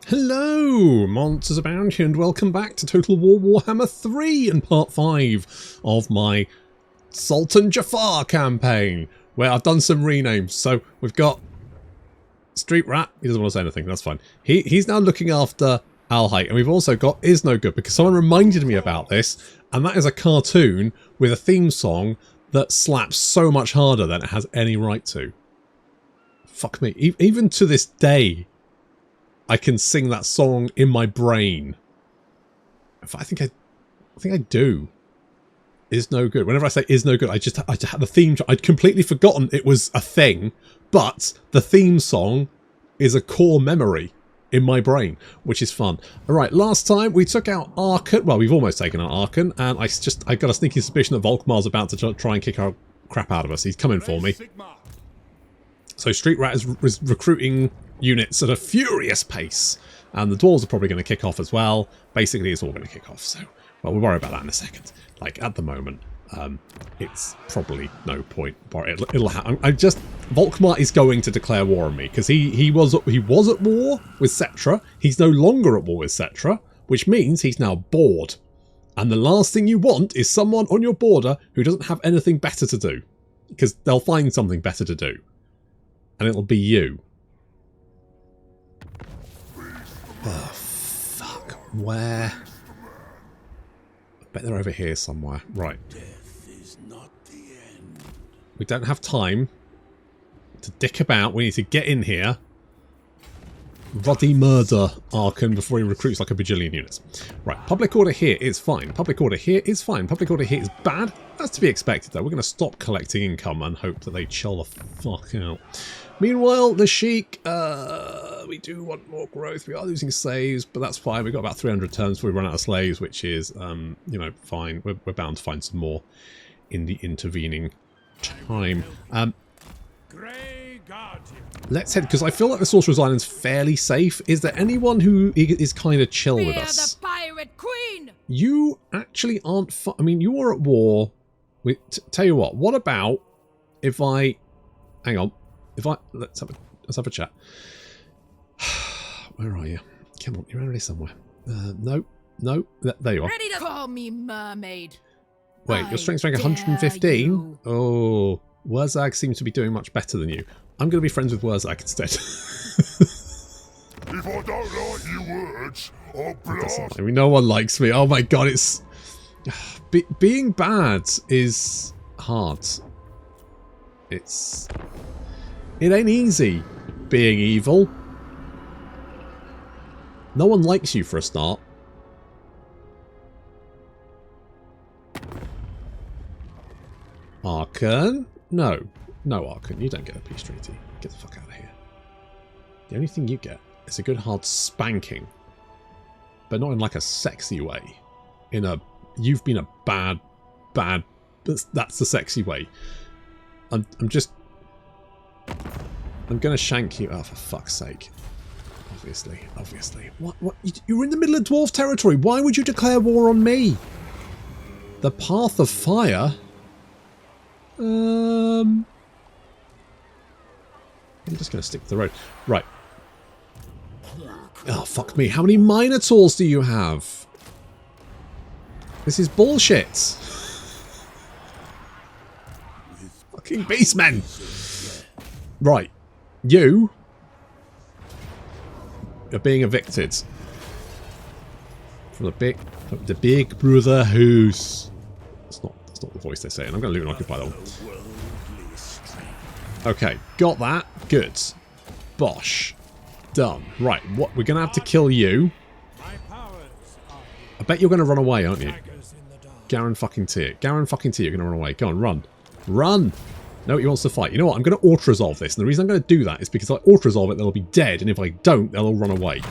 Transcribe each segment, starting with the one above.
Hello, monsters abound here, and welcome back to Total War Warhammer 3 and part 5 of my Sultan Jaffar campaign, where I've done some renames. So we've got Street Rat, he doesn't want to say anything, that's fine. He's now looking after Alhite, and we've also got Is No Good, because someone reminded me about this, and that is a cartoon with a theme song that slaps so much harder than it has any right to. Fuck me, even to this day, I can sing that song in my brain. I think I do. Is No Good. Whenever I say Is No Good, I just had the theme. I'd completely forgotten it was a thing, but the theme song is a core memory in my brain, which is fun. All right, last time we took out Arkhan. Well, we've almost taken out Arkhan, and I got a sneaky suspicion that Volkmar's about to try and kick our crap out of us. He's coming for me. So Street Rat is recruiting units at a furious pace, and the dwarves are probably going to kick off as well. Basically, it's all going to kick off, so well, we'll worry about that in a second. Like at the moment, it's probably no point. It'll happen. Volkmar is going to declare war on me because he was at war with Cetra. He's no longer at war with Cetra, which means he's now bored. And the last thing you want is someone on your border who doesn't have anything better to do, because they'll find something better to do, and it'll be you. Oh, fuck. Where? I bet they're over here somewhere. Right. Death is not the end. We don't have time to dick about. We need to get in here. Ruddy murder Arkhan before he recruits like a bajillion units. Right. Public order here is fine. Public order here is fine. Public order here is bad. That's to be expected, though. We're going to stop collecting income and hope that they chill the fuck out. Meanwhile, the Sheik, we do want more growth. We are losing slaves, but that's fine. We've got about 300 turns before we run out of slaves, which is, you know, fine. We're bound to find some more in the intervening time. Let's head, because I feel like the Sorcerer's Island's fairly safe. Is there anyone who is kind of chill with us? The Pirate Queen! You actually aren't... I mean, you are at war with... Tell you what about if I... Hang on. Let's have a chat. Where are you? Come on, you're around here somewhere. No. There you are. Ready to call me mermaid. Wait, your strength's rank 115? Oh, Wurzag seems to be doing much better than you. I'm going to be friends with Wurzag instead. If I don't like your words, I'll blast. I mean, no one likes me. Oh my god, it's... being bad is hard. It ain't easy being evil. No one likes you for a start. Arkhan? No, Arkhan, you don't get a peace treaty. Get the fuck out of here. The only thing you get is a good hard spanking. But not in like a sexy way. In a, you've been a bad, that's the sexy way. I'm gonna shank you. Oh, for fuck's sake. Obviously. What? You're in the middle of dwarf territory. Why would you declare war on me? The Path of Fire? I'm just gonna stick to the road. Right. Oh, fuck me. How many Minotaurs do you have? This is bullshit. Fucking beastmen. Right. You are being evicted from the big brother house. That's not the voice they're saying. I'm going to loot and occupy that one. Okay, got that. Good. Bosh. Done. Right, what we're going to have to kill you. I bet you're going to run away, aren't you? Guarantee it. Guarantee you're going to run away. Go on, run. Run! No, he wants to fight. You know what? I'm going to auto-resolve this. And the reason I'm going to do that is because if I auto-resolve it, they'll be dead. And if I don't, they'll all run away.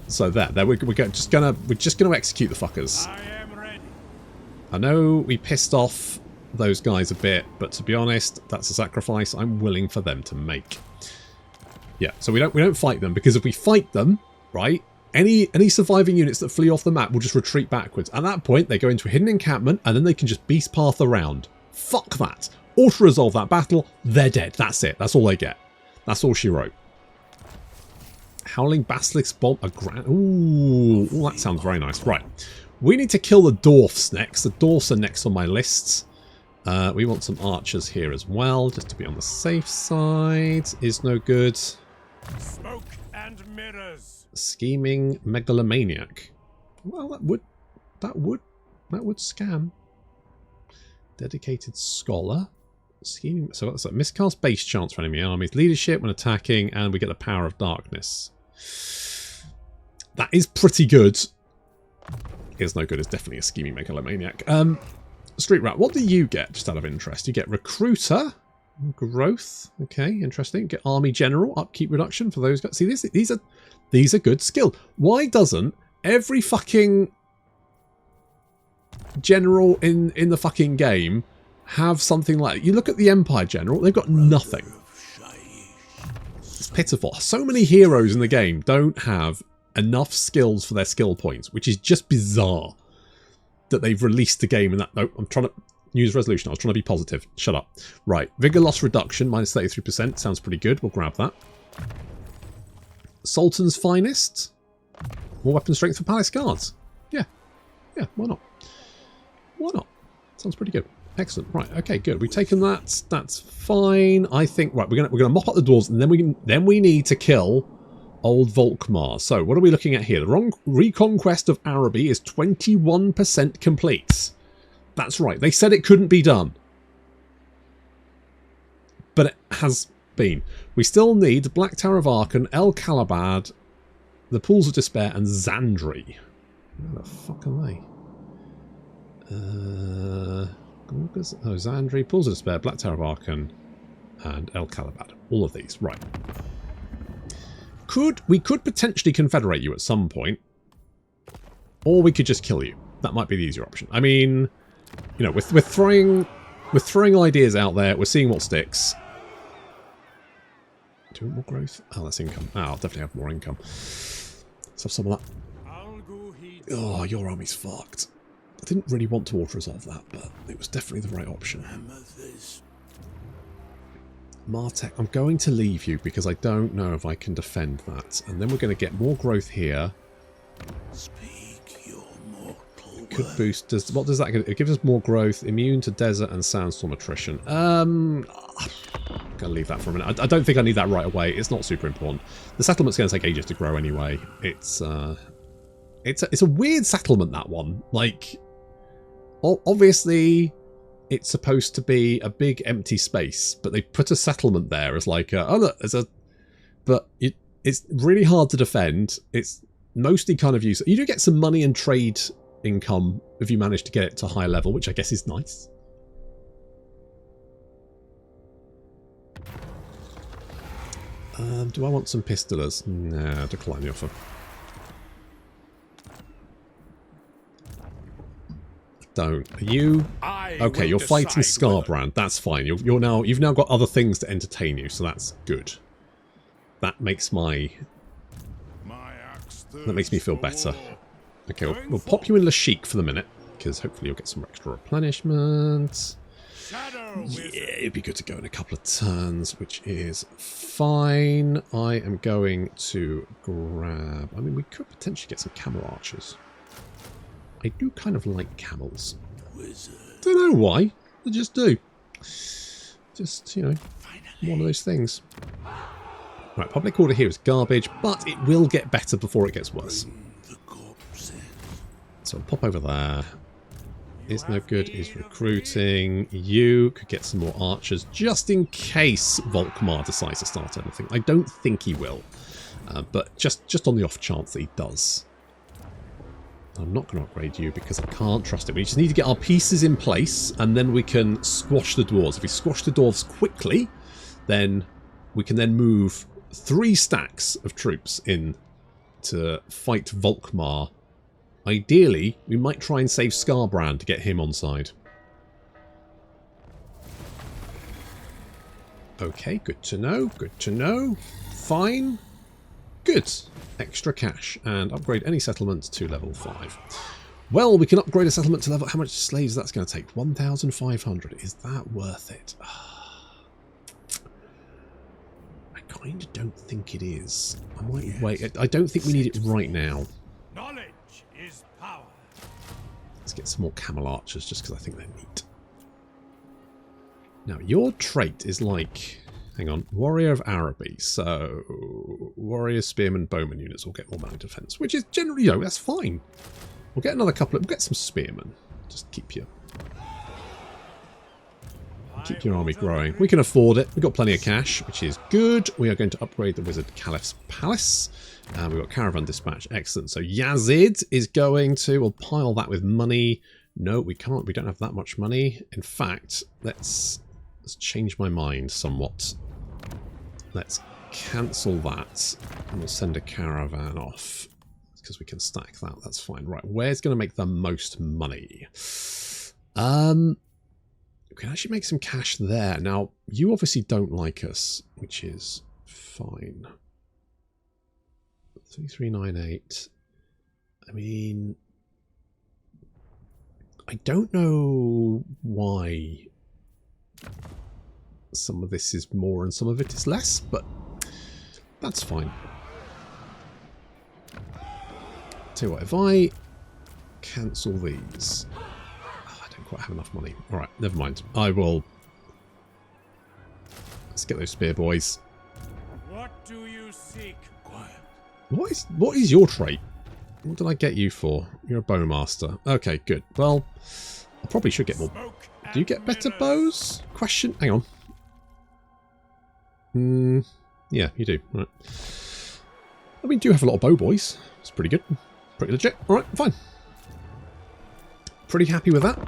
So there. We're just going to execute the fuckers. I know we pissed off those guys a bit, but to be honest, that's a sacrifice I'm willing for them to make. Yeah, so we don't fight them, because if we fight them, right, any surviving units that flee off the map will just retreat backwards. At that point, they go into a hidden encampment, and then they can just beast path around. Fuck that. Auto-resolve that battle, they're dead. That's it. That's all they get. That's all she wrote. Howling Basilisk Bomb. Ooh, that sounds very nice. Right. We need to kill the dwarfs next. The dwarfs are next on my lists. We want some archers here as well, just to be on the safe side. Is no good. Smoke and mirrors. Scheming megalomaniac. Well, that would scam. Dedicated scholar. Scheming. So that's a miscast base chance for enemy armies. Leadership when attacking, and we get the power of darkness. That is pretty good. Is no good. It's definitely a scheming megalomaniac. Street Rat, what do you get, just out of interest? You get Recruiter, Growth, okay, interesting. Get Army General, Upkeep Reduction for those guys. See, these are good skill. Why doesn't every fucking general in the fucking game have something like... You look at the Empire General, they've got nothing. It's pitiful. So many heroes in the game don't have enough skills for their skill points, which is just bizarre. That they've released the game and that... No, I'm trying to use resolution. I was trying to be positive. Shut up. Right. Vigor loss reduction, minus 33%. Sounds pretty good. We'll grab that. Sultan's Finest. More weapon strength for Palace Guards. Yeah. Yeah, why not? Why not? Sounds pretty good. Excellent. Right. Okay, good. We've taken that. That's fine. I think... Right, we're gonna mop up the dwarves, and then we need to kill... Old Volkmar. So, what are we looking at here? The reconquest of Araby is 21% complete. That's right. They said it couldn't be done. But it has been. We still need the Black Tower of Arkhan, El Kalabad, the Pools of Despair, and Zandri. Where the fuck are they? Zandri, Pools of Despair, Black Tower of Arkhan, and El Kalabad. All of these. Right. We could potentially confederate you at some point, or we could just kill you. That might be the easier option. I mean, you know, we're throwing ideas out there. We're seeing what sticks. Do you want more growth? Oh, that's income. Oh, I'll definitely have more income. Let's have some of that. Oh, your army's fucked. I didn't really want to auto-resolve that, but it was definitely the right option. Martek, I'm going to leave you because I don't know if I can defend that. And then we're going to get more growth here. Speak your mortal Could boost... What does that give? It gives us more growth, immune to desert and sandstorm attrition. I'm going to leave that for a minute. I don't think I need that right away. It's not super important. The settlement's going to take ages to grow anyway. It's a weird settlement, that one. Like, obviously... It's supposed to be a big empty space, but they put a settlement there as like, oh look, there's a... But it's really hard to defend. It's mostly kind of useful. You do get some money and trade income if you manage to get it to high level, which I guess is nice. Do I want some pistolers? Nah, decline the offer. Don't. Are you... Okay, you're fighting Scarbrand. That's fine. You've now got other things to entertain you, so that's good. That makes me feel better. Okay, we'll pop you in Lashik for the minute, because hopefully you'll get some extra replenishment. Yeah, it'd be good to go in a couple of turns, which is fine. I am going to grab... I mean, we could potentially get some camel archers. I do kind of like camels. Don't know why. I just do. Just, you know, one of those things. Right, public order here is garbage, but it will get better before it gets worse. So I'll pop over there. Is no good, is recruiting. You could get some more archers, just in case Volkmar decides to start anything. I don't think he will, but just on the off chance that he does. I'm not going to upgrade you because I can't trust it. We just need to get our pieces in place and then we can squash the dwarves. If we squash the dwarves quickly, then we can then move 3 stacks of troops in to fight Volkmar. Ideally, we might try and save Scarbrand to get him on side. Okay, good to know. Good to know. Fine. Good. Extra cash. And upgrade any settlements to level 5. Well, we can upgrade a settlement to level... How much slaves that's going to take? 1,500. Is that worth it? I kind of don't think it is. I might wait. I don't think we need it right now. Knowledge is power. Let's get some more camel archers just because I think they're neat. Now, your trait is like... Hang on. Warrior of Araby. So, warrior, spearman, bowman units will get more melee defense, which is generally, you know, that's fine. We'll get another couple of... We'll get some spearmen. Just keep your army growing. We can afford it. We've got plenty of cash, which is good. We are going to upgrade the Wizard Caliph's Palace. We've got Caravan Dispatch. Excellent. So Yazid is going to... We'll pile that with money. No, we can't. We don't have that much money. In fact, let's change my mind somewhat. Let's cancel that. And we'll send a caravan off. Because we can stack that. That's fine. Right. Where's going to make the most money? We can actually make some cash there. Now, you obviously don't like us, which is fine. 3398. I mean, I don't know why some of this is more and some of it is less, but that's fine. Tell you what, if I cancel these... I don't quite have enough money. Alright, never mind. I will... Let's get those spear boys. What do you seek? Quiet. What is your trait? What did I get you for? You're a bowmaster. Okay, good. Well, I probably should get more. Do you get better bows? Question. Hang on. Yeah, you do. Right. I mean, do you have a lot of bow boys? It's pretty good. Pretty legit. Alright, fine. Pretty happy with that.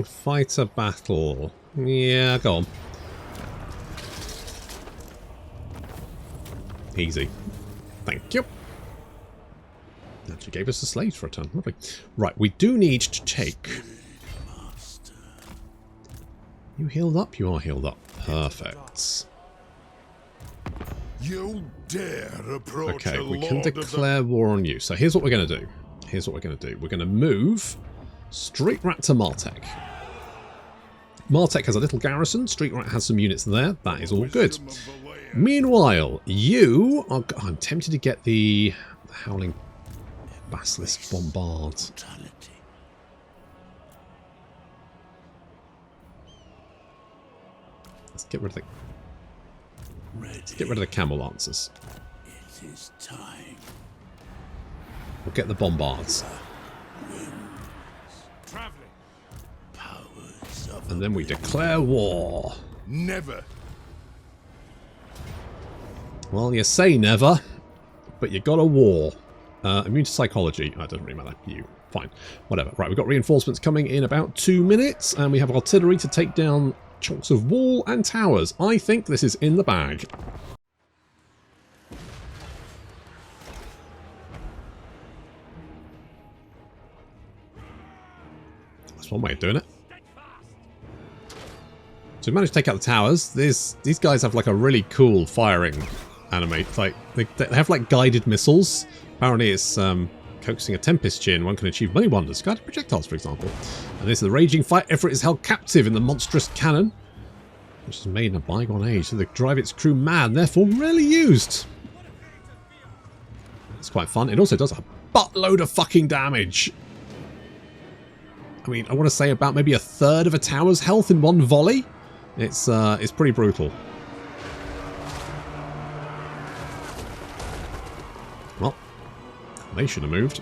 Fighter battle. Yeah, go on. Easy. Thank you. Actually gave us the slaves for a turn. Lovely. Right, we do need to take... You healed up? You are healed up. Perfect. You dare approach okay, we can declare war on you. So here's what we're going to do. Here's what we're going to do. We're going to move Street Rat to Martech. Martech has a little garrison. Street Rat has some units there. That is all good. Meanwhile, you are... I'm tempted to get the Howling Basilisk Bombard. Let's get rid of the... Let's get rid of the Camel Lancers. It is time. We'll get the Bombards. And then we declare war. Never. Well, you say never, but you got a war. Immune to psychology. Oh, it doesn't really matter. You. Fine. Whatever. Right, we've got reinforcements coming in about 2 minutes, and we have artillery to take down chunks of wall and towers. I think this is in the bag. That's one way of doing it. So we managed to take out the towers. These guys have like a really cool firing animate. Like they have like guided missiles. Apparently it's coaxing a Tempest Chin. One can achieve many wonders. Guided projectiles, for example. And this is the raging fight. Everett is held captive in the monstrous cannon, which is made in a bygone age, so they drive its crew mad, therefore rarely used. It's quite fun. It also does a buttload of fucking damage. I mean, I want to say about maybe a third of a tower's health in one volley. It's pretty brutal. Well, they should have moved.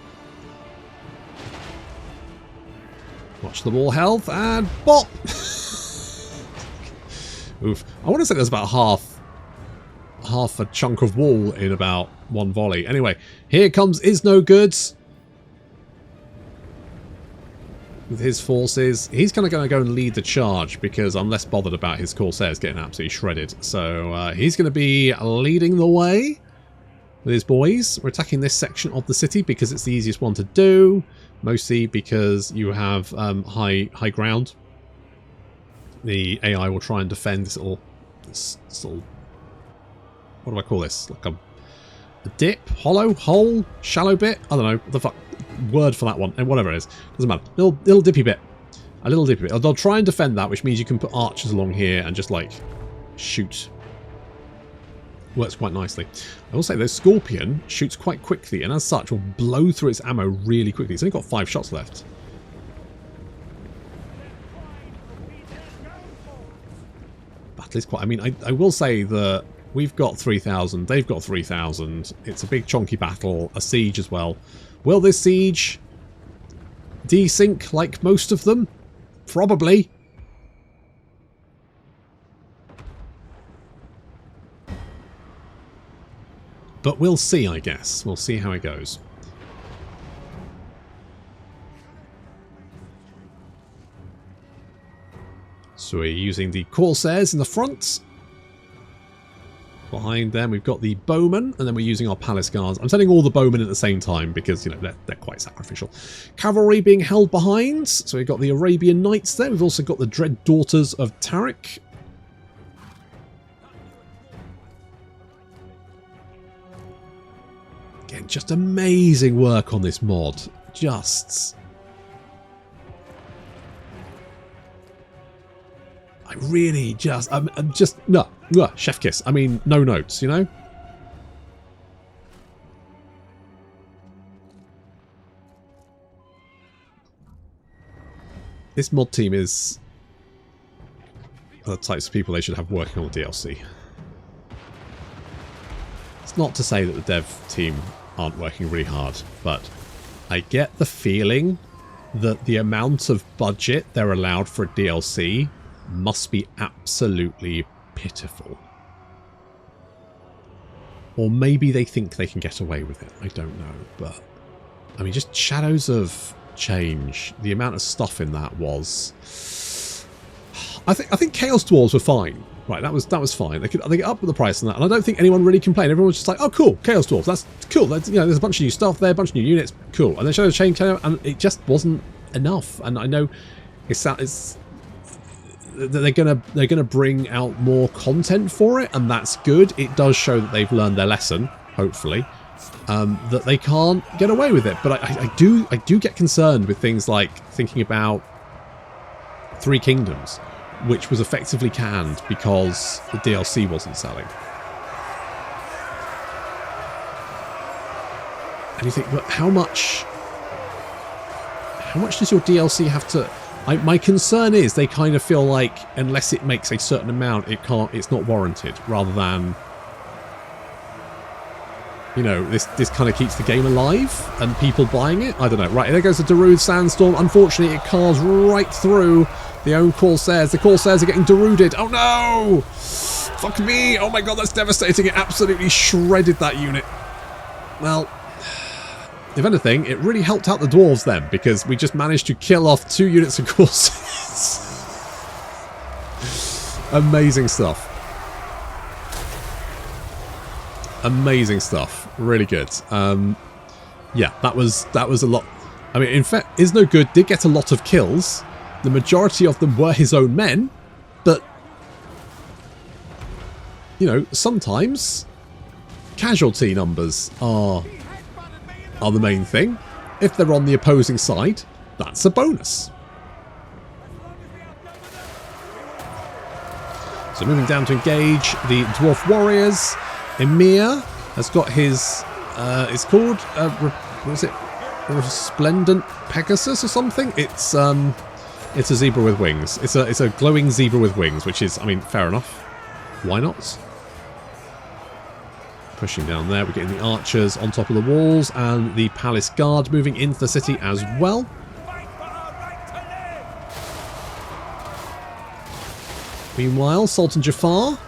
Watch the wall health and bop. Oof. I want to say there's about half a chunk of wall in about one volley. Anyway, here comes Is No Goods. With his forces. He's kind of going to go and lead the charge because I'm less bothered about his Corsairs getting absolutely shredded. So he's going to be leading the way with his boys. We're attacking this section of the city because it's the easiest one to do. Mostly because you have high ground. The AI will try and defend this little, what do I call this? Like a dip, hollow, hole, shallow bit? I don't know. What the fuck? word for that one. And whatever it is. Doesn't matter. Little dippy bit. A little dippy bit. They'll try and defend that, which means you can put archers along here and just, like, shoot. Works quite nicely. I will say, though, Scorpion shoots quite quickly, and as such will blow through its ammo really quickly. It's only got 5 shots left. Battle is quite... I mean, I will say that we've got 3,000, they've got 3,000. It's a big chonky battle, a siege as well. Will this siege desync like most of them? Probably. But we'll see, I guess. We'll see how it goes. So we're using the Corsairs in the front. Behind them we've got the Bowmen, and then we're using our Palace Guards. I'm sending all the Bowmen at the same time because, you know, they're quite sacrificial. Cavalry being held behind. So we've got the Arabian Knights there. We've also got the Dread Daughters of Tariq. Again, just amazing work on this mod. Just... I really just... I'm just... No. Chef kiss. I mean, no notes, you know? This mod team is the types of people they should have working on the DLC. It's not to say that the dev team aren't working really hard, but I get the feeling that the amount of budget they're allowed for a DLC must be absolutely pitiful. Or maybe they think they can get away with it. I don't know, but I mean, just Shadows of Change. The amount of stuff in that was... I think Chaos Dwarves were fine. Right, that was fine. They up with the price on that, and I don't think anyone really complained. Everyone was just like, "Oh, cool, Chaos Dwarves. That's cool. That's, you know, there's a bunch of new stuff there, a bunch of new units. Cool." And then Shadows of Change came out, and it just wasn't enough. And I know they're gonna bring out more content for it, and that's good. It does show that they've learned their lesson, hopefully, that they can't get away with it. But I do get concerned with things like thinking about Three Kingdoms, which was effectively canned because the DLC wasn't selling. And you think, but how much does your DLC have to... my concern is they kind of feel like unless it makes a certain amount, it's not warranted, rather than, you know, this kind of keeps the game alive and people buying it. I don't know. Right, there goes the Darude Sandstorm. Unfortunately, it cars right through the own Corsairs. The Corsairs are getting Daruded. Oh no! Fuck me! Oh my god, that's devastating. It absolutely shredded that unit. Well, if anything, it really helped out the Dwarves then, because we just managed to kill off 2 units of Corsairs. Amazing stuff. Amazing stuff. Really good. Yeah, that was a lot. I mean, in fact, Is No Good did get a lot of kills. The majority of them were his own men, but, you know, sometimes casualty numbers are the main thing. If they're on the opposing side, that's a bonus. So moving down to engage the Dwarf Warriors. Emir has got his, it's called, what is it? Resplendent Pegasus or something? It's a zebra with wings. It's a glowing zebra with wings, which is, I mean, fair enough. Why not? Pushing down there, we're getting the archers on top of the walls and the palace guard moving into the city as well. Meanwhile, Sultan Jaffar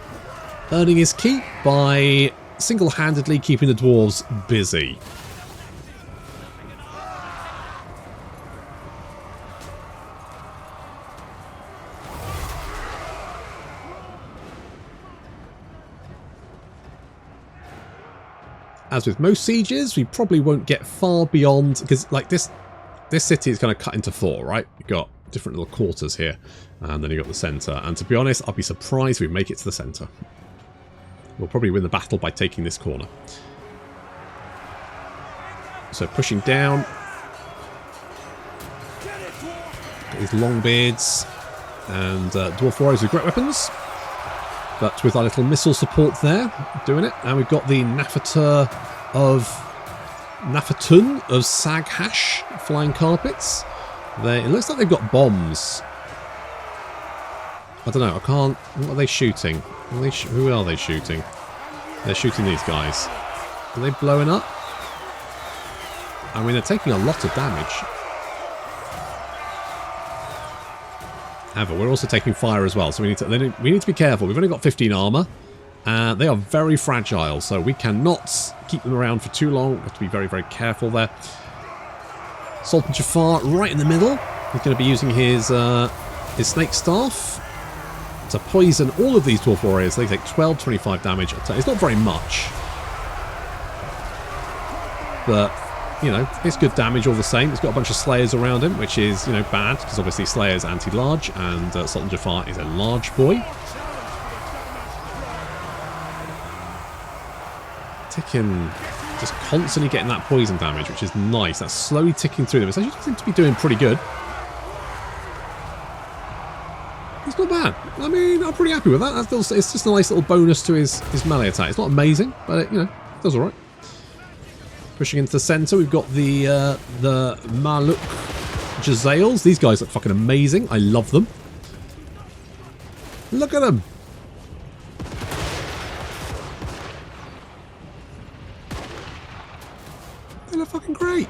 earning his keep by single-handedly keeping the dwarves busy. As with most sieges, we probably won't get far beyond, because like this city is kind of cut into 4, right? You've got different little quarters here, and then you've got the centre. And to be honest, I'll be surprised if we make it to the centre. We'll probably win the battle by taking this corner. So pushing down, Got these long beards and dwarf warriors with great weapons. But with our little missile support there, doing it. And we've got the Nafatun of Saghash flying carpets. It looks like they've got bombs. I don't know, I can't... What are they shooting? Who are they shooting? They're shooting these guys. Are they blowing up? I mean, they're taking a lot of damage. However, we're also taking fire as well, so we need to be careful. We've only got 15 armor. They are very fragile, so we cannot keep them around for too long. We have to be very, very careful there. Sultan Jaffar right in the middle. He's going to be using his snake staff to poison all of these dwarf warriors. They take 12, 25 damage. It's not very much, but you know, it's good damage all the same. He's got a bunch of Slayers around him, which is, you know, bad, because obviously Slayer's anti-large, and Sultan Jaffar is a large boy. Ticking, just constantly getting that poison damage, which is nice. That's slowly ticking through them. It actually seems to be doing pretty good. It's not bad. I mean, I'm pretty happy with that. It's just a nice little bonus to his melee attack. It's not amazing, but it, you know, it does alright. Pushing into the centre, we've got the Maluk Jazales. These guys look fucking amazing. I love them. Look at them. They look fucking great.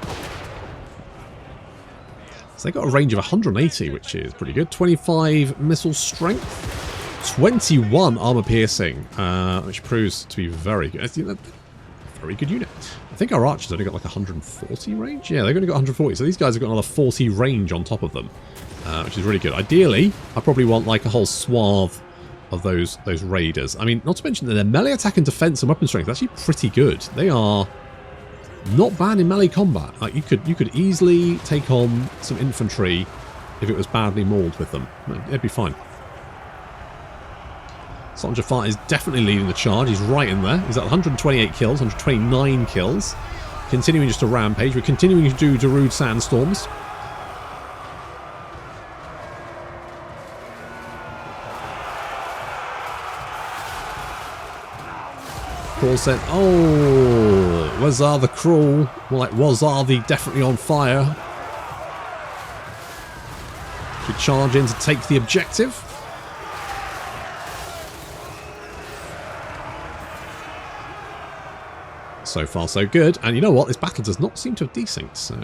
So they got a range of 180, which is pretty good. 25 missile strength, 21 armor piercing, which proves to be very good. Very good unit. I think our archers only got like 140 range. Yeah, they've only got 140, so these guys have got another 40 range on top of them, which is really good. Ideally, I probably want like a whole swath of those raiders. I mean, not to mention that their melee attack and defense and weapon strength is actually pretty good. They are not bad in melee combat. Like you could easily take on some infantry if it was badly mauled with them. It'd be fine. Sultan Jaffar is definitely leading the charge. He's right in there. He's at 128 kills, 129 kills. Continuing just to rampage. We're continuing to do Darude Sandstorms. Crawl said, oh, Wazar the Crawl. More like Wazar the definitely on fire. We charge in to take the objective. So far, so good. And you know what? This battle does not seem to have desynced, so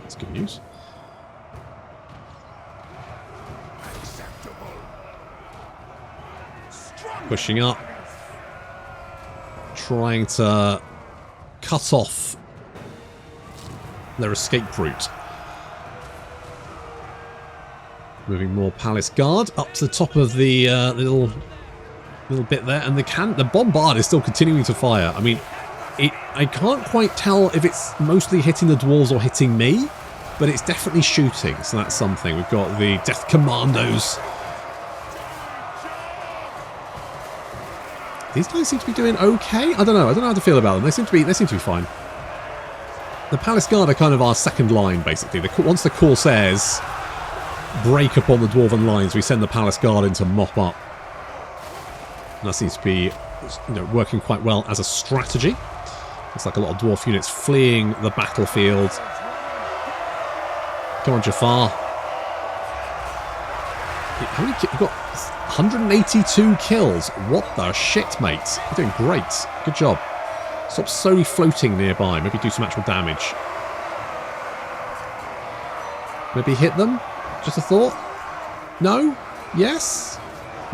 that's good news. Pushing up. Trying to cut off their escape route. Moving more Palace Guard up to the top of the little bit there. And the bombard is still continuing to fire. I mean, I can't quite tell if it's mostly hitting the dwarves or hitting me, but it's definitely shooting, so that's something. We've got the Death Commandos. These guys seem to be doing okay. I don't know how to feel about them. They seem to be fine. The Palace Guard are kind of our second line, basically. Once the Corsairs break upon the dwarven lines, we send the Palace Guard in to mop up. And that seems to be, you know, working quite well as a strategy. Looks like a lot of dwarf units fleeing the battlefield. Come on, Jaffar. How many kills? You've got 182 kills. What the shit, mate? You're doing great. Good job. Stop slowly floating nearby. Maybe do some actual damage. Maybe hit them? Just a thought? No? Yes?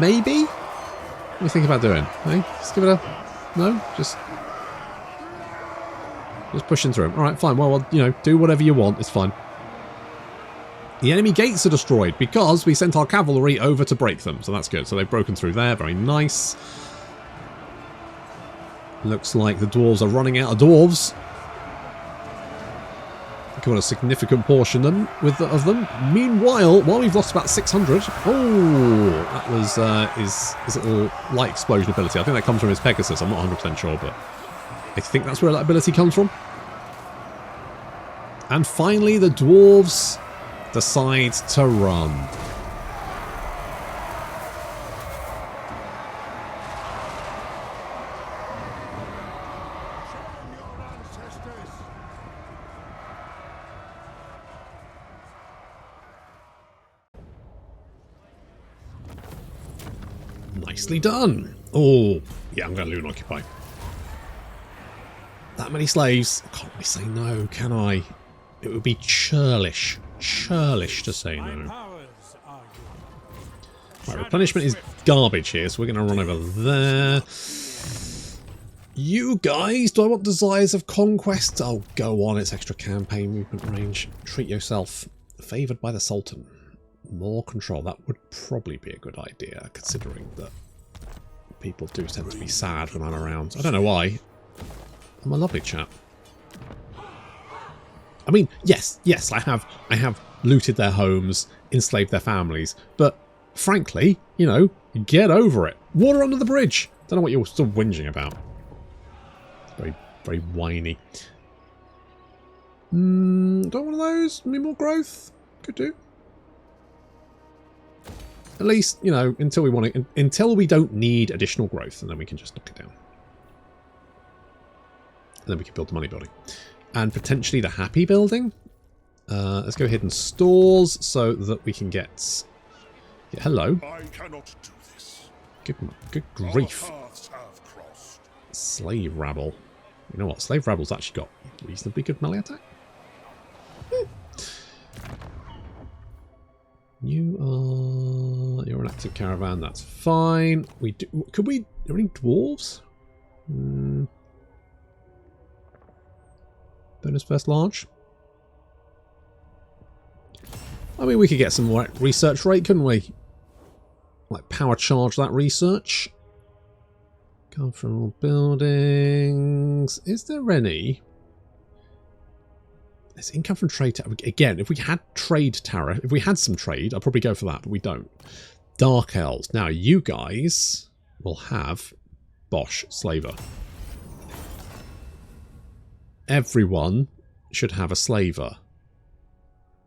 Maybe? What do you think about doing? Hey? Just give it a... No? Just pushing through them. Alright, fine. Well, you know, do whatever you want. It's fine. The enemy gates are destroyed because we sent our cavalry over to break them. So that's good. So they've broken through there. Very nice. Looks like the dwarves are running out of dwarves. Got a significant portion of them. Meanwhile, while we've lost about 600... Oh, that was his little light explosion ability. I think that comes from his Pegasus. I'm not 100% sure, but I think that's where that ability comes from. And finally, the dwarves decides to run. Nicely done. Oh, yeah, I'm going to loot and occupy. That many slaves. I can't really say no, can I? It would be churlish. Churlish to say no. Right, replenishment is garbage here, so we're going to run over there. You guys, do I want Desires of Conquest? Oh, go on, it's extra campaign movement range. Treat yourself. Favoured by the Sultan. More control. That would probably be a good idea, considering that people do tend to be sad when I'm around. I don't know why. I'm a lovely chap. I mean, yes, I have looted their homes, enslaved their families, but frankly, you know, get over it. Water under the bridge. Don't know what you're still whinging about. Very, very whiny. Don't want one of those. Need more growth. Could do. At least, you know, until we want it, until we don't need additional growth, and then we can just knock it down. And then we can build the money building. And potentially the happy building. Let's go ahead and stores so that we can get... Yeah, hello. I cannot do this. Good grief. Slave rabble. You know what? Slave rabble's actually got reasonably good melee attack. You're an active caravan, that's fine. We do, could we, are there any dwarves? Bonus first large. I mean, we could get some more research rate, couldn't we? Like power charge that research. Come from all buildings. Is there any? There's income from trade. Again, if we had trade tariff, if we had some trade, I'd probably go for that, but we don't. Dark Elves. Now, you guys will have Bosch Slaver. Everyone should have a slaver.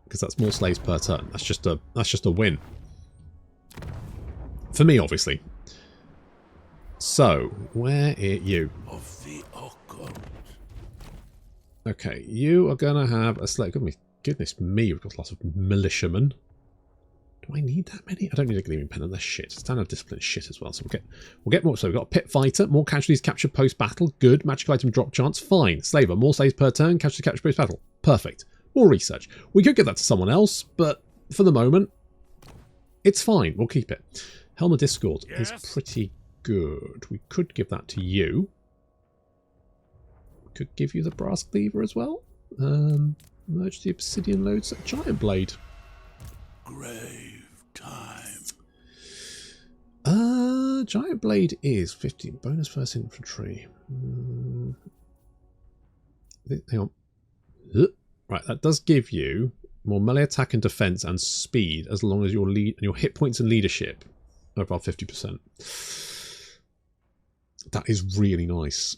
Because that's more slaves per turn. That's just a win. For me, obviously. So, where are you? Of the occult. Okay, you are going to have a slave. Goodness me, we've got lots of militiamen. Do I need that many? I don't need a gleaming pennant. They're shit. Standard discipline is shit as well. So we'll get more. So we've got a pit fighter, more casualties captured post battle. Good. Magical item drop chance. Fine. Slaver, more slaves per turn. Casualties captured post battle. Perfect. More research. We could give that to someone else, but for the moment, it's fine. We'll keep it. Helm of Discord is pretty good. We could give that to you. We could give you the brass cleaver as well. Merge the obsidian loads at giant blade. Grave time. Giant blade is 15 bonus first infantry. Hang on. Right, that does give you more melee attack and defense and speed as long as your hit points and leadership are above 50%. That is really nice.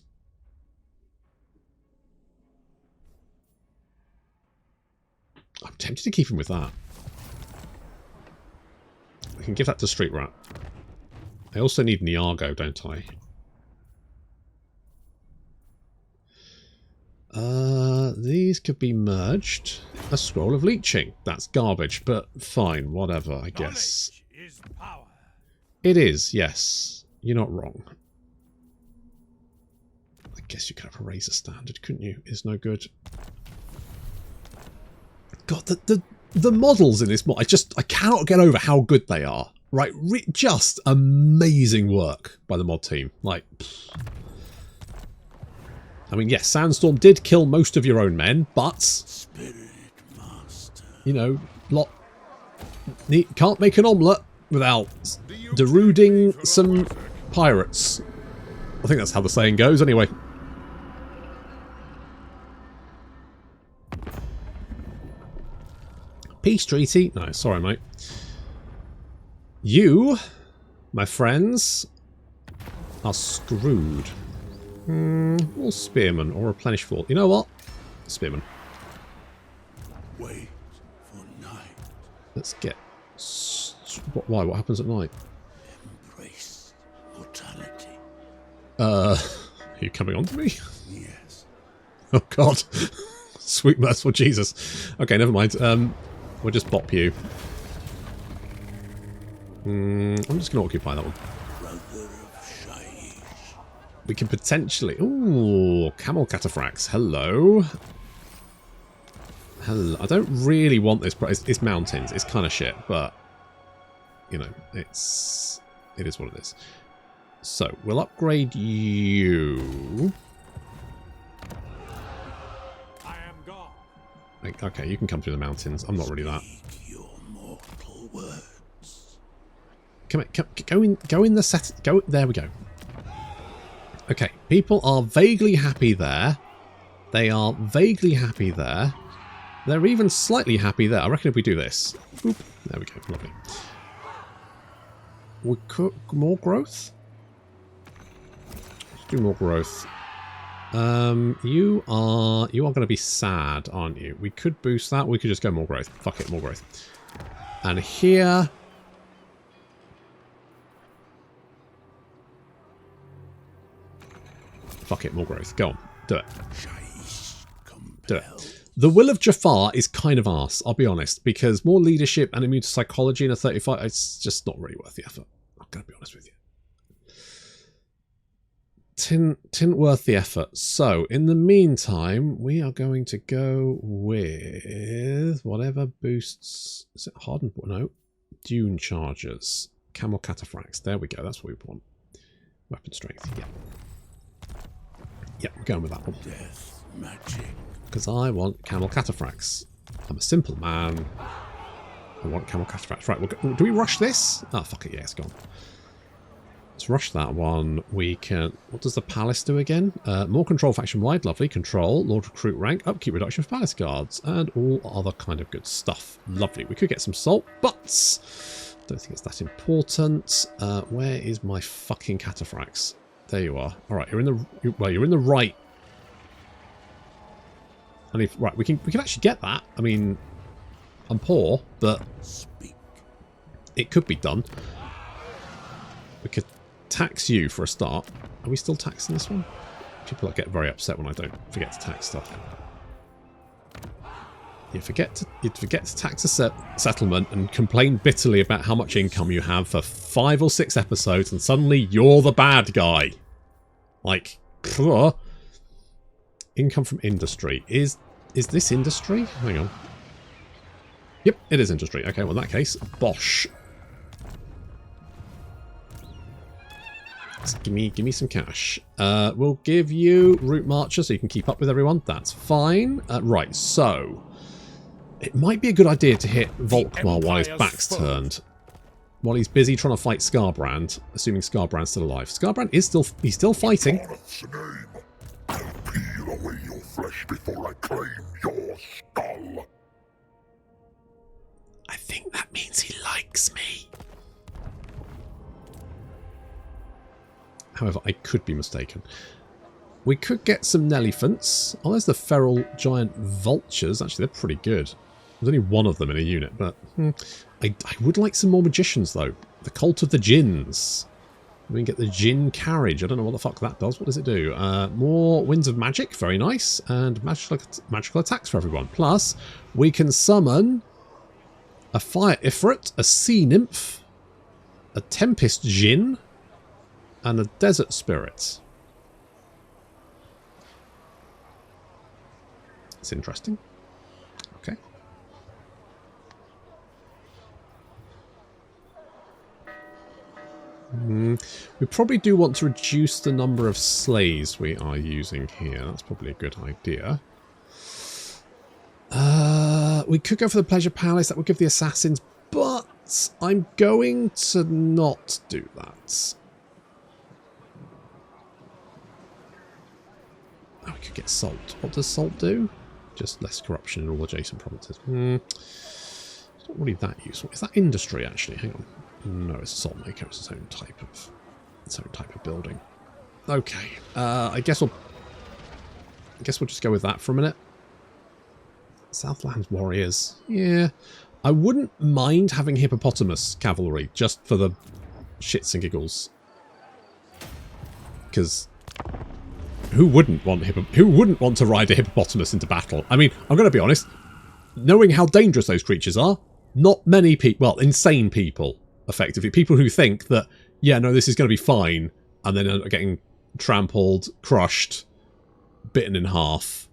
I'm tempted to keep him with that. I can give that to Street Rat. I also need Niago, don't I? These could be merged. A scroll of leeching. That's garbage, but fine, whatever, I guess. Is power. It is, yes. You're not wrong. I guess you could have a razor standard, couldn't you? It's no good. God, the models in this mod, I cannot get over how good they are. Right, just amazing work by the mod team. Like, I mean, yes, Sandstorm did kill most of your own men, but Spirit Master. You know, can't make an omelette without deruding some pirates. I think that's how the saying goes, anyway. Peace treaty? No, sorry, mate. You, my friends, are screwed. Or spearman, or replenish fort. You know what? Spearman. Wait for night. Let's get... Why? What happens at night? Embrace mortality. Are you coming on to me? Yes. Oh, God. Sweet merciful Jesus. Okay, never mind. We'll just bop you. I'm just going to occupy that one. Brother of Shaiish. We can potentially... Ooh, camel cataphracts. Hello. Hello. I don't really want this, but it's mountains. It's kind of shit, but... You know, it is what it is. So, we'll upgrade you. I am God. Okay, you can come through the mountains. I'm not really that. Speak your mortal words. Come in, go in the set. Go there. We go. Okay, people are vaguely happy there. They are vaguely happy there. They're even slightly happy there. I reckon if we do this, boop, there we go. Lovely. We cook more growth. Let's do more growth. You are going to be sad, aren't you? We could boost that. We could just go more growth. Fuck it, more growth. And here. Fuck it, more growth. Go on, do it. Do it. The Will of Jaffar is kind of arse, I'll be honest, because more leadership and immune to psychology in a 35, it's just not really worth the effort. I'm going to be honest with you. Tint worth the effort. So, in the meantime, we are going to go with whatever boosts... Is it hardened? No. Dune chargers. Camel cataphracts. There we go. That's what we want. Weapon strength. Yeah. Yeah, we're going with that one. Death magic. Because I want camel cataphracts. I'm a simple man. I want camel cataphracts. Right, do we rush this? Oh, fuck it. Yeah, it's gone. Let's rush that one. We can... What does the palace do again? More control faction-wide. Lovely. Control. Lord recruit rank. Upkeep reduction for palace guards. And all other kind of good stuff. Lovely. We could get some salt, but... Don't think it's that important. Where is my fucking cataphracts? There you are. All right, you're in the... Well, you're in the right... And if... Right, we can actually get that. I mean... I'm poor, but... Speak. It could be done. We could tax you for a start. Are we still taxing this one? People get very upset when I don't forget to tax stuff. You forget to tax a settlement and complain bitterly about how much income you have for 5 or 6 episodes, and suddenly you're the bad guy. Like, phew. Income from industry. Is this industry? Hang on. Yep, it is industry. Okay, well in that case, bosh. Give me some cash. We'll give you Route Marcher so you can keep up with everyone. That's fine. Right, so... It might be a good idea to hit Volkmar while his back's turned. While he's busy trying to fight Scarbrand, assuming Scarbrand's still alive. Scarbrand is still fighting. I'll peel away your flesh before I claim your skull. I think that means he likes me. However, I could be mistaken. We could get some Nelephants. Oh, there's the feral giant vultures. Actually, they're pretty good. There's only one of them in a unit, but I would like some more magicians, though. The Cult of the Djinns. We can get the Djinn Carriage. I don't know what the fuck that does. What does it do? More Winds of Magic. Very nice. And magical attacks for everyone. Plus, we can summon a Fire Ifrit, a Sea Nymph, a Tempest Djinn, and a Desert Spirit. It's interesting. Okay. We probably do want to reduce the number of slaves we are using here. That's probably a good idea. We could go for the Pleasure Palace. That would give the assassins, but I'm going to not do that. Oh, we could get salt. What does salt do? Just less corruption in all adjacent provinces. It's not really that useful. Is that industry, actually? Hang on. No, it's a salt maker. It's its own type of building. Okay. I guess we'll just go with that for a minute. Southlands Warriors. Yeah. I wouldn't mind having hippopotamus cavalry, just for the shits and giggles. Because who wouldn't want to ride a hippopotamus into battle? I mean, I'm going to be honest, knowing how dangerous those creatures are, not many people, well, insane people, effectively, people who think that, yeah, no, this is going to be fine, and then end up getting trampled, crushed, bitten in half.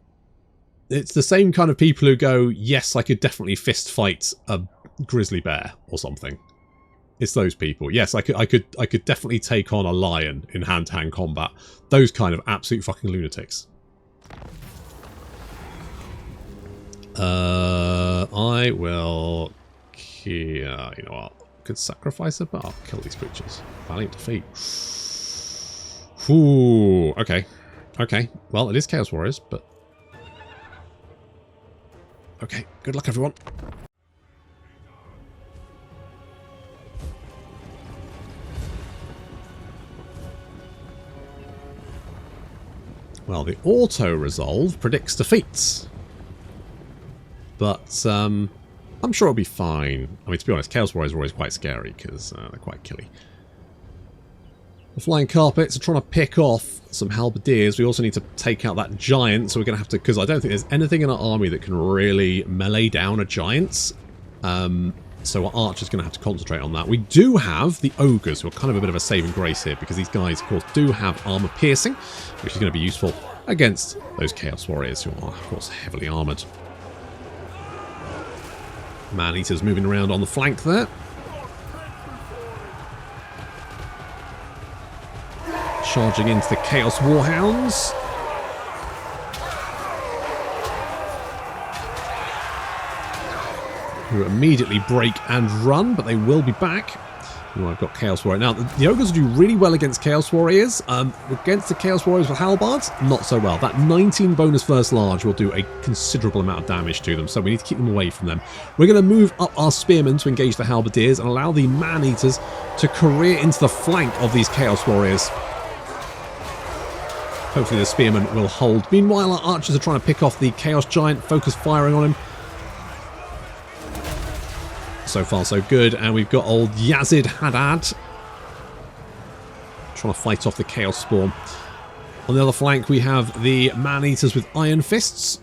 It's the same kind of people who go, yes, I could definitely fist fight a grizzly bear or something. It's those people. Yes, I could definitely take on a lion in hand-to-hand combat. Those kind of absolute fucking lunatics. I will... you know what? Could sacrifice it, but I'll kill these creatures. Valiant defeat. Ooh, okay. Okay. Well, it is Chaos Warriors, but... okay, good luck, everyone. Well, the auto-resolve predicts defeats. But, I'm sure it'll be fine. I mean, to be honest, Chaos Warriors are always quite scary, because they're quite killy. The Flying Carpets are trying to pick off some Halberdiers. We also need to take out that Giant, so we're going to have to... because I don't think there's anything in our army that can really melee down a Giant. So our Archer's going to have to concentrate on that. We do have the Ogres, who are kind of a bit of a saving grace here, because these guys, of course, do have armor piercing, which is going to be useful against those Chaos Warriors, who are, of course, heavily armored. Man-Eater's moving around on the flank there. Charging into the Chaos Warhounds. Who immediately break and run, but they will be back. Oh, I've got Chaos Warrior. Now, the Ogres do really well against Chaos Warriors. Against the Chaos Warriors with Halbards, not so well. That 19 bonus first large will do a considerable amount of damage to them, so we need to keep them away from them. We're going to move up our Spearmen to engage the Halberdiers and allow the Man-Eaters to career into the flank of these Chaos Warriors. Hopefully the Spearmen will hold. Meanwhile, our Archers are trying to pick off the Chaos Giant, focus firing on him. So far, so good. And we've got old Yazid Haddad trying to fight off the Chaos Spawn. On the other flank, we have the Man-Eaters with Iron Fists,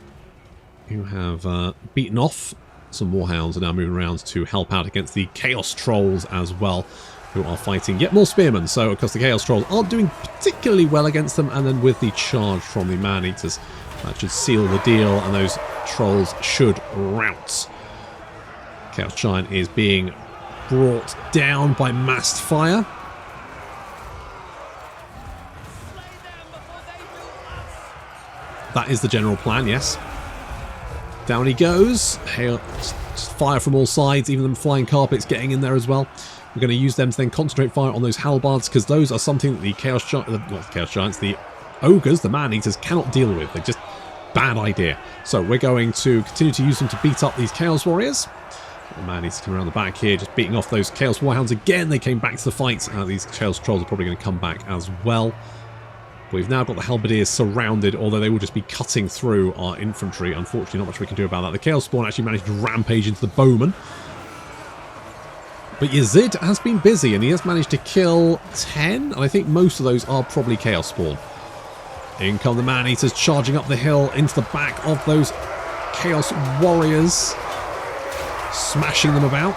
who have beaten off some Warhounds and now moving around to help out against the Chaos Trolls as well, who are fighting yet more Spearmen. So, of course, the Chaos Trolls aren't doing particularly well against them. And then with the charge from the Man-Eaters, that should seal the deal, and those Trolls should rout. Chaos Giant is being brought down by massed fire. That is the general plan, yes. Down he goes. Hail, fire from all sides, even them Flying Carpets getting in there as well. We're going to use them to then concentrate fire on those Halbards, because those are something that the Chaos Giants, the Ogres, the Man-Eaters cannot deal with. They're just bad idea. So we're going to continue to use them to beat up these Chaos Warriors. The Man-Eaters come around the back here, just beating off those Chaos Warhounds again. They came back to the fight. These Chaos Trolls are probably going to come back as well. We've now got the Halberdiers surrounded, although they will just be cutting through our infantry. Unfortunately, not much we can do about that. The Chaos Spawn actually managed to rampage into the Bowmen. But Yazid has been busy, and he has managed to kill 10. And I think most of those are probably Chaos Spawn. In come the Man-Eaters charging up the hill into the back of those Chaos Warriors, smashing them about.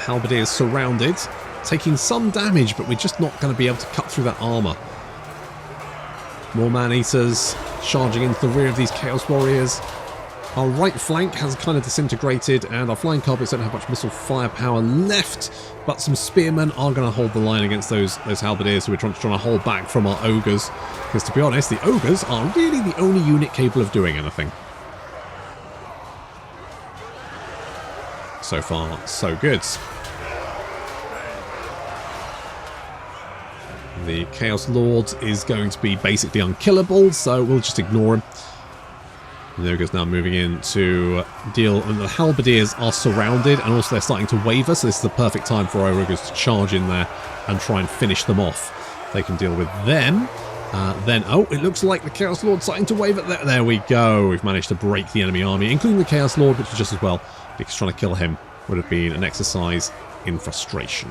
Halberdiers surrounded, taking some damage, but we're just not going to be able to cut through that armour. More Man-Eaters charging into the rear of these Chaos Warriors. Our right flank has kind of disintegrated, and our Flying Carpets don't have much missile firepower left, but some Spearmen are going to hold the line against those Halberdiers, so we're trying to hold back from our Ogres, because to be honest, the Ogres are really the only unit capable of doing anything. So far, so good. The Chaos Lord is going to be basically unkillable, so we'll just ignore him. And the ogres now moving in to deal, and the halberdiers are surrounded, and also they're starting to waver, so this is the perfect time for our ogres to charge in there and try and finish them off. They can deal with them. Then, oh, it looks like the Chaos Lord's starting to waver. There we go. We've managed to break the enemy army, including the Chaos Lord, which is just as well, because trying to kill him would have been an exercise in frustration.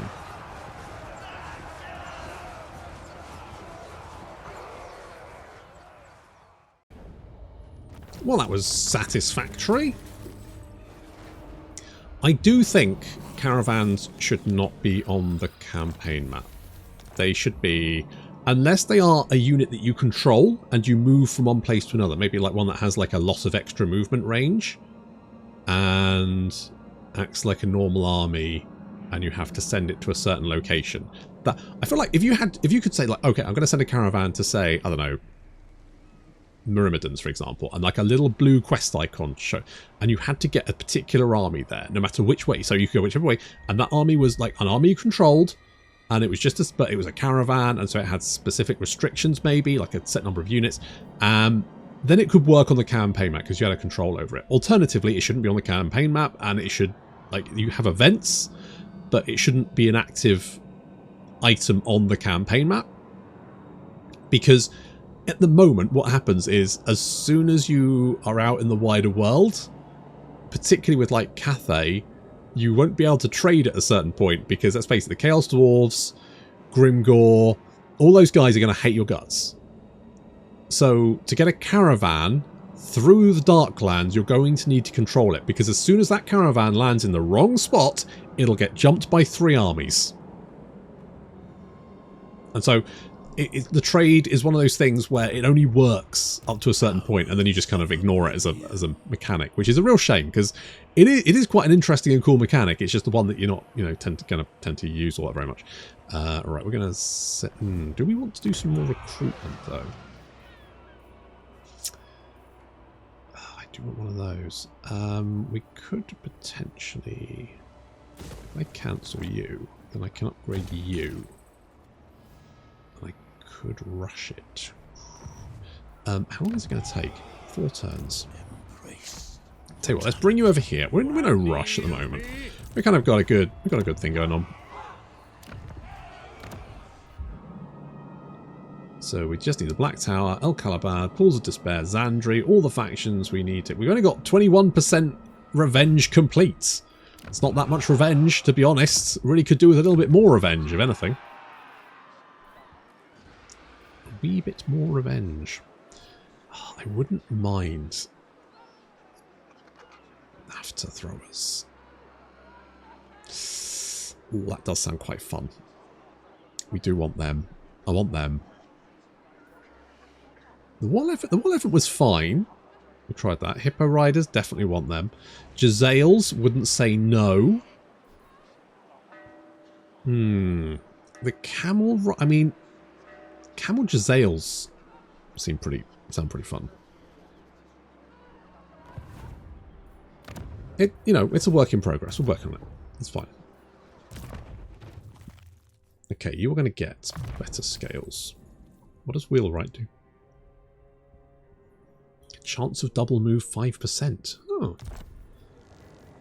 Well, that was satisfactory. I do think caravans should not be on the campaign map. They should be, unless they are a unit that you control and you move from one place to another, maybe like one that has like a lot of extra movement range and acts like a normal army and you have to send it to a certain location. That I feel like if you could say like, okay, I'm going to send a caravan to, say, I don't know, Myrmidons, for example, and like a little blue quest icon show, and you had to get a particular army there, no matter which way, so you could go whichever way, and that army was like an army you controlled, and it was just a, but it was a caravan, and so it had specific restrictions, maybe like a set number of units, then it could work on the campaign map because you had a control over it. Alternatively, it shouldn't be on the campaign map, and it should, like, you have events, but it shouldn't be an active item on the campaign map, because at the moment, what happens is, as soon as you are out in the wider world, particularly with like Cathay, you won't be able to trade at a certain point, because let's face it, the Chaos Dwarves, Grimgore, all those guys are going to hate your guts. So to get a caravan through the Darklands, you're going to need to control it, because as soon as that caravan lands in the wrong spot, it'll get jumped by 3 armies. And so the trade is one of those things where it only works up to a certain point, and then you just kind of ignore it as a mechanic, which is a real shame, because it is quite an interesting and cool mechanic. It's just the one that you're not, you know, tend to use all that very much. Right, we're gonna set. Do we want to do some more recruitment though? I do want one of those. We could potentially. If I cancel you, then I can upgrade you. Could rush it. How long is it going to take? 4 turns. Tell you what, let's bring you over here. We're in no rush at the moment. We kind of got a good, we've got a good thing going on. So we just need the Black Tower, El Calabad, Pools of Despair, Zandri, all the factions we need. We've only got 21% revenge complete. It's not that much revenge, to be honest. Really could do with a little bit more revenge, if anything. Wee bit more revenge. Oh, I wouldn't mind after throwers. Ooh, that does sound quite fun. We do want them. I want them. The wall effort was fine. We tried that. Hippo Riders, definitely want them. Jezzails, wouldn't say no. The Camel... I mean... Camel Jezzails sound pretty fun. You know, it's a work in progress. We're working on it. It's fine. Okay, you are going to get better scales. What does Wheelwright do? Chance of double move 5%. Oh,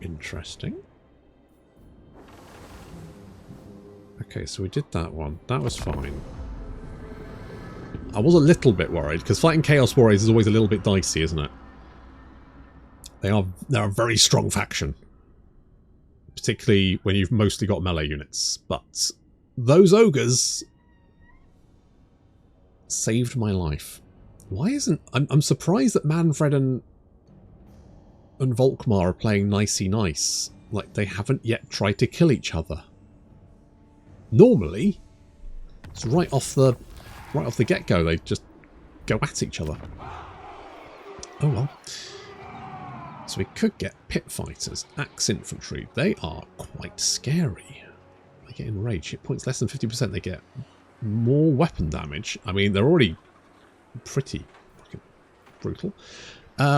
interesting. Okay, so we did that one. That was fine. I was a little bit worried, because fighting Chaos Warriors is always a little bit dicey, isn't it? They're a very strong faction. Particularly when you've mostly got melee units. But those ogres saved my life. Why isn't... I'm surprised that Manfred and Volkmar are playing nicey nice. Like, they haven't yet tried to kill each other. Normally, it's right off the get-go, they just go at each other. Oh well. So we could get pit fighters, axe infantry. They are quite scary. They get enraged. Hit points less than 50%. They get more weapon damage. I mean, they're already pretty fucking brutal.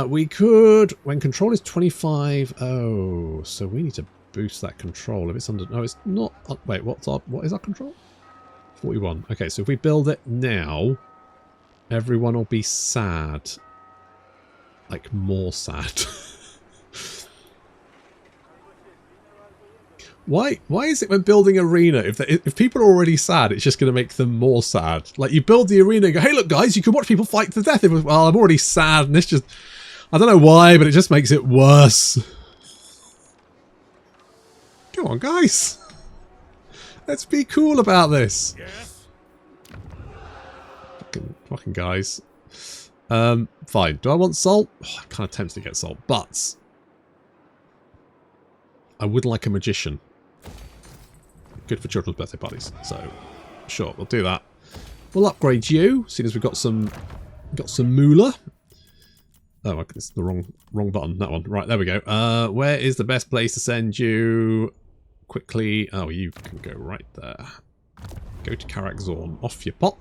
We could, when control is 25. Oh, so we need to boost that control. If it's under, no, it's not. Wait, what is our control? 41. Okay, so if we build it now, everyone will be sad. like, more sad. Why is it when building arena, if people are already sad, it's just going to make them more sad? Like, you build the arena and go, hey, look, guys, you can watch people fight to death. Well, I'm already sad, and it's just... I don't know why, but it just makes it worse. Come on, guys. Let's be cool about this. Yes. Fucking guys. Fine. Do I want salt? Oh, I'm kind of tempted to get salt, but... I would like a magician. Good for children's birthday parties. So, sure, we'll do that. We'll upgrade you, seeing as we've got some moolah. Oh, it's the wrong button. That one. Right, there we go. Where is the best place to send you? Quickly. Oh, you can go right there. Go to Karak Zorn. Off your pot.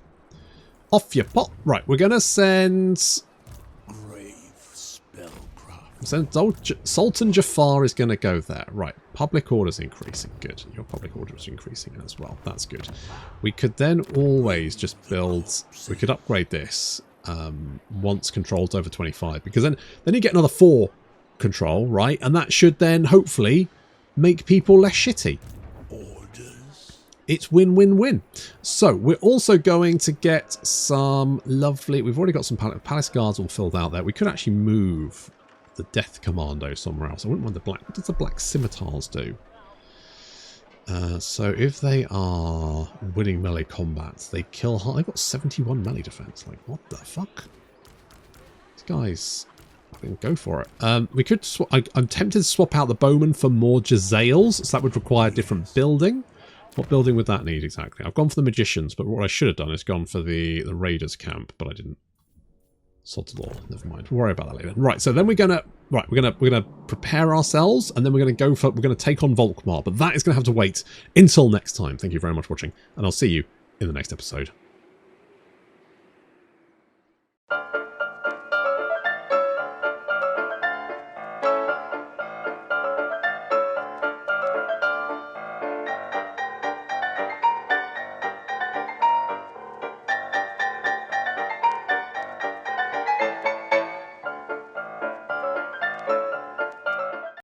Off your pot. Right, we're gonna send. Grave spellcraft. Sultan Jaffar is going to go there. Right. Public order's increasing. Good. Your public order is increasing as well. That's good. We could then always just build... We could upgrade this once control's over 25. Because then you get another 4 control, right? And that should then hopefully make people less shitty. Orders. It's win-win-win. So we're also going to get some lovely... We've already got some palace guards all filled out there. We could actually move... the Death Commando somewhere else. I wouldn't mind the black... What does the black scimitars do? So if they are winning melee combat, they kill... They've got 71 melee defense. Like, what the fuck? These guys... I can go for it. We could... I'm tempted to swap out the bowmen for more Jezzails, so that would require different building. What building would that need exactly? I've gone for the magicians, but what I should have done is gone for the raiders camp, but I didn't. Salt of law. Never mind. We'll worry about that later. Right. So then we're gonna prepare ourselves, and then we're gonna take on Volkmar. But that is gonna have to wait until next time. Thank you very much for watching, and I'll see you in the next episode.